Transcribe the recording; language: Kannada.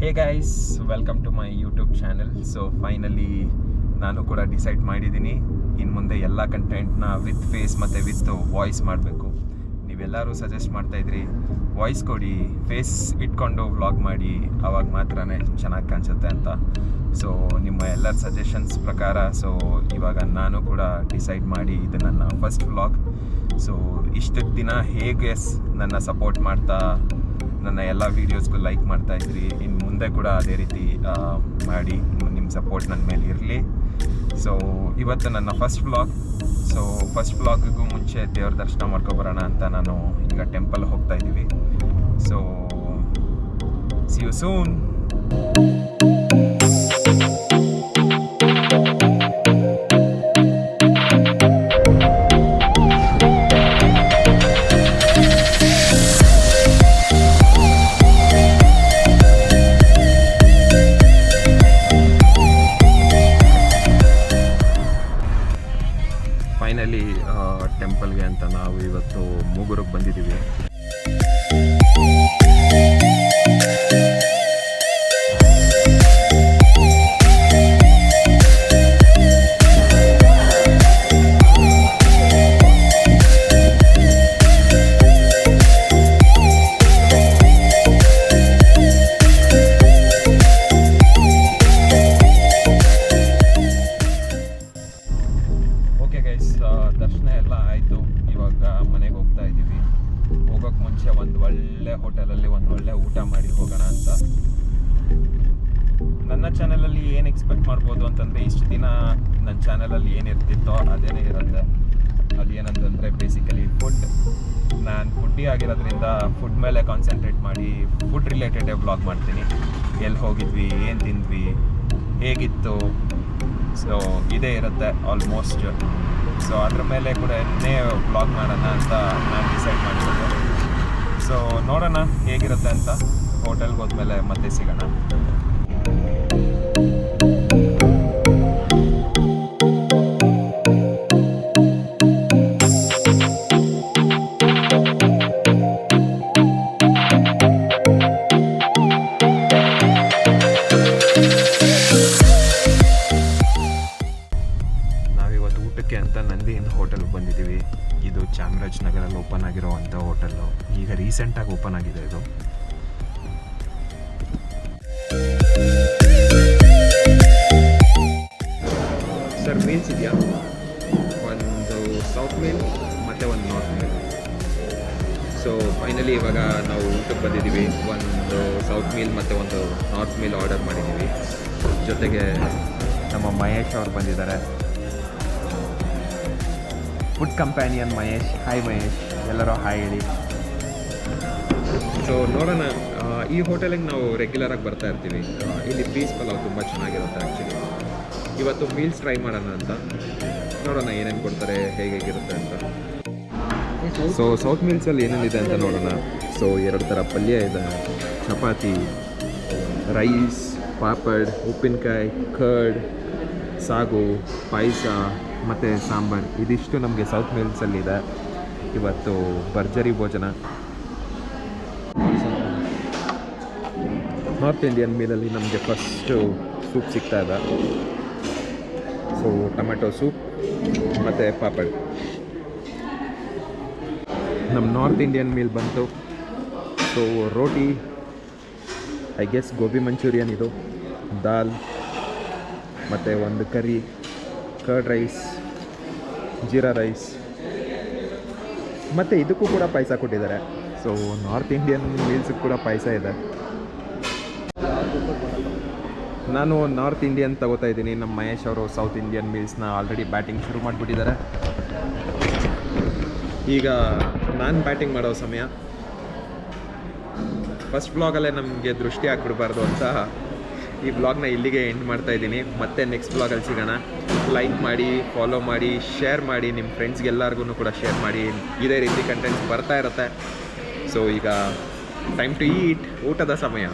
Hey guys, welcome to my YouTube channel. So finally ನಾನು ಕೂಡ ಡಿಸೈಡ್ ಮಾಡಿದ್ದೀನಿ, ಇನ್ನು ಮುಂದೆ ಎಲ್ಲ ಕಂಟೆಂಟ್ನ ವಿತ್ ಫೇಸ್ ಮತ್ತು ವಿತ್ ವಾಯ್ಸ್ ಮಾಡಬೇಕು. ನೀವೆಲ್ಲರೂ ಸಜೆಸ್ಟ್ ಮಾಡ್ತಾಯಿದ್ರಿ ವಾಯ್ಸ್ ಕೊಡಿ, ಫೇಸ್ ಇಟ್ಕೊಂಡು ವ್ಲಾಗ್ ಮಾಡಿ, ಆವಾಗ ಮಾತ್ರ ಚೆನ್ನಾಗಿ ಕಾಣಿಸುತ್ತೆ ಅಂತ. ಸೊ ನಿಮ್ಮ ಎಲ್ಲರ ಸಜೆಷನ್ಸ್ ಪ್ರಕಾರ ಸೊ ಇವಾಗ ನಾನು ಕೂಡ ಡಿಸೈಡ್ ಮಾಡಿ ಇದು ನನ್ನ ಫಸ್ಟ್ ವ್ಲಾಗ್. ಸೊ ಇಷ್ಟು ದಿನ ಹೇಗೆ ನನ್ನ ಸಪೋರ್ಟ್ ಮಾಡ್ತಾ ನನ್ನ ಎಲ್ಲ ವೀಡಿಯೋಸ್ಗೂ ಲೈಕ್ ಮಾಡ್ತಾಯಿದ್ರಿ, ಇನ್ನು ಮುಂದೆ ಕೂಡ ಅದೇ ರೀತಿ ಮಾಡಿ ನಿಮ್ಮ ಸಪೋರ್ಟ್ ನನ್ನ ಮೇಲೆ ಇರಲಿ. ಸೊ ಇವತ್ತು ನನ್ನ ಫಸ್ಟ್ ವ್ಲಾಗ್. ಸೊ ಫಸ್ಟ್ ವ್ಲಾಗಿಗೂ ಮುಂಚೆ ದೇವ್ರ ದರ್ಶನ ಮಾಡ್ಕೊಬರೋಣ ಅಂತ ನಾನು ಈಗ ಟೆಂಪಲ್ ಹೋಗ್ತಾ ಇದ್ದೀವಿ. So see you soon. Finally ಟೆಂಪಲ್ಗೆ ಅಂತ ನಾವು ಇವತ್ತು ಮೂಗೂರಿಗೆ ಬಂದಿದ್ದೀವಿ. ದರ್ಶನ ಎಲ್ಲ ಆಯಿತು, ಇವಾಗ ಮನೆಗೆ ಹೋಗ್ತಾ ಇದ್ದೀವಿ. ಹೋಗೋಕ್ಕೆ ಮುಂಚೆ ಒಂದು ಒಳ್ಳೆ ಹೋಟೆಲಲ್ಲಿ ಒಂದು ಒಳ್ಳೆ ಊಟ ಮಾಡಿ ಹೋಗೋಣ ಅಂತ. ನನ್ನ ಚಾನಲಲ್ಲಿ ಏನು ಎಕ್ಸ್ಪೆಕ್ಟ್ ಮಾಡ್ಬೋದು ಅಂತಂದರೆ, ಇಷ್ಟು ದಿನ ನನ್ನ ಚಾನಲಲ್ಲಿ ಏನಿರ್ತಿತ್ತೋ ಅದೇನೇ ಇರುತ್ತೆ. ಅದೇನಂತಂದರೆ ಬೇಸಿಕಲಿ ಫುಡ್. ನಾನು ಫುಡ್ಡಿ ಆಗಿರೋದ್ರಿಂದ ಫುಡ್ ಮೇಲೆ ಕಾನ್ಸಂಟ್ರೇಟ್ ಮಾಡಿ ಫುಡ್ ರಿಲೇಟೆಡೇ ವ್ಲಾಗ್ ಮಾಡ್ತೀನಿ. ಎಲ್ಲಿ ಹೋಗಿದ್ವಿ, ಏನು ತಿಂದ್ವಿ, ಹೇಗಿತ್ತು, ಸೊ ಇದೇ ಇರುತ್ತೆ ಆಲ್ಮೋಸ್ಟ್. ಸೊ ಅದ್ರ ಮೇಲೆ ಕೂಡ ವ್ಲಾಗ್ ಮಾಡೋಣ ಅಂತ ನಾನು ಡಿಸೈಡ್ ಮಾಡಿರೋದು. ಸೊ ನೋಡೋಣ ಹೇಗಿರುತ್ತೆ ಅಂತ. ಹೋಟೆಲ್ಗೆ ಹೋದ್ಮೇಲೆ ಮತ್ತೆ ಸಿಗೋಣ. ಅಂತ ನಂದಿಯಿಂದ ಹೋಟೆಲ್ಗೆ ಬಂದಿದ್ದೀವಿ. ಇದು ಚಾಮರಾಜನಗರಲ್ಲಿ ಓಪನ್ ಆಗಿರೋವಂಥ ಹೋಟೆಲ್ಲು. ಈಗ ರೀಸೆಂಟಾಗಿ ಓಪನ್ ಆಗಿದೆ ಇದು. ಸರ್ ಮೀಲ್ಸ್ ಇದೆಯಾ? ಒಂದು ಸೌತ್ ಮೀಲ್ ಮತ್ತು ಒಂದು ನಾರ್ತ್ ಮೀಲ್. ಸೊ ಫೈನಲಿ ಇವಾಗ ನಾವು ಊಟಕ್ಕೆ ಬಂದಿದ್ದೀವಿ. ಒಂದು ಸೌತ್ ಮೀಲ್ ಮತ್ತು ಒಂದು ನಾರ್ತ್ ಮೀಲ್ ಆರ್ಡರ್ ಮಾಡಿದ್ದೀವಿ. ಜೊತೆಗೆ ನಮ್ಮ ಮಹೇಶ್ ಅವ್ರು ಬಂದಿದ್ದಾರೆ, food companion Mahesh. Hi Mahesh, ಎಲ್ಲರೂ ಹಾಯ್ ಹೇಳಿ. ಸೊ ನೋಡೋಣ, ಈ ಹೋಟೆಲಿಗೆ ನಾವು ರೆಗ್ಯುಲರಾಗಿ ಬರ್ತಾ ಇರ್ತೀವಿ. ಇಲ್ಲಿ ಪೀಸ್ ಪಲಾವ್ ತುಂಬ ಚೆನ್ನಾಗಿರುತ್ತೆ ಆ್ಯಕ್ಚುಲಿ. ಇವತ್ತು ಮೀಲ್ಸ್ ಟ್ರೈ ಮಾಡೋಣ ಅಂತ. ನೋಡೋಣ ಏನೇನು ಕೊಡ್ತಾರೆ, ಹೇಗಿರುತ್ತೆ ಅಂತ. ಸೊ ಸೌತ್ ಮೀಲ್ಸಲ್ಲಿ ಏನೇನಿದೆ ಅಂತ ನೋಡೋಣ. ಸೊ 2 ಥರ ಪಲ್ಯ ಇದೆ, ಚಪಾತಿ, ರೈಸ್, ಪಾಪಡ್, ಉಪ್ಪಿನಕಾಯಿ, ಕರ್ಡ್, ಸಾಗು, ಪಾಯಸ ಮತ್ತು ಸಾಂಬಾರು. ಇದಿಷ್ಟು ನಮಗೆ ಸೌತ್ ಮೀಲ್ಸಲ್ಲಿದೆ. ಇವತ್ತು ಭರ್ಜರಿ ಭೋಜನ. ನಾರ್ತ್ ಇಂಡಿಯನ್ ಮೀಲಲ್ಲಿ ನಮಗೆ ಫಸ್ಟು ಸೂಪ್ ಸಿಗ್ತಾ ಇದೆ. ಸೊ ಟೊಮೆಟೊ ಸೂಪ್ ಮತ್ತು ಪಾಪಡ್. ನಮ್ಮ ನಾರ್ತ್ ಇಂಡಿಯನ್ ಮೀಲ್ ಬಂತು. So roti, I guess gobi manchurian ಇದು, ದಾಲ್ ಮತ್ತು ಒಂದು ಕರಿ, ಕರ್ಡ್ ರೈಸ್, ಜೀರಾ ರೈಸ್, ಮತ್ತು ಇದಕ್ಕೂ ಕೂಡ ಪಾಯಸ ಕೊಟ್ಟಿದ್ದಾರೆ. ಸೊ ನಾರ್ತ್ ಇಂಡಿಯನ್ ಮೀಲ್ಸಿಗೆ ಕೂಡ ಪಾಯಸ ಇದೆ. ನಾನು ನಾರ್ತ್ ಇಂಡಿಯನ್ ತಗೋತಾ ಇದ್ದೀನಿ. ನಮ್ಮ ಮಹೇಶ್ ಅವರು ಸೌತ್ ಇಂಡಿಯನ್ ಮೀಲ್ಸ್ನ ಆಲ್ರೆಡಿ ಬ್ಯಾಟಿಂಗ್ ಶುರು ಮಾಡಿಬಿಟ್ಟಿದ್ದಾರೆ. ಈಗ ನಾನು ಬ್ಯಾಟಿಂಗ್ ಮಾಡೋ ಸಮಯ. ಫಸ್ಟ್ ವ್ಲಾಗಲ್ಲೇ ನಮಗೆ ದೃಷ್ಟಿ ಹಾಕ್ಬಿಡ್ಬಾರ್ದು ಅಂತ ಈ ವ್ಲಾಗ್ನ ಇಲ್ಲಿಗೆ ಎಂಡ್ ಮಾಡ್ತಾ ಇದ್ದೀನಿ. ಮತ್ತೆ ನೆಕ್ಸ್ಟ್ ವ್ಲಾಗಲ್ಲಿ ಸಿಗೋಣ. ಲೈಕ್ ಮಾಡಿ, ಫಾಲೋ ಮಾಡಿ, ಶೇರ್ ಮಾಡಿ, ನಿಮ್ಮ ಫ್ರೆಂಡ್ಸ್ಗೆಲ್ಲರಿಗೂ ಕೂಡ ಶೇರ್ ಮಾಡಿ. ಇದೇ ರೀತಿ ಕಂಟೆಂಟ್ಸ್ ಬರ್ತಾ ಇರುತ್ತೆ. ಸೊ ಈಗ ಟೈಮ್ ಟು ಈಟ್, ಊಟದ ಸಮಯ.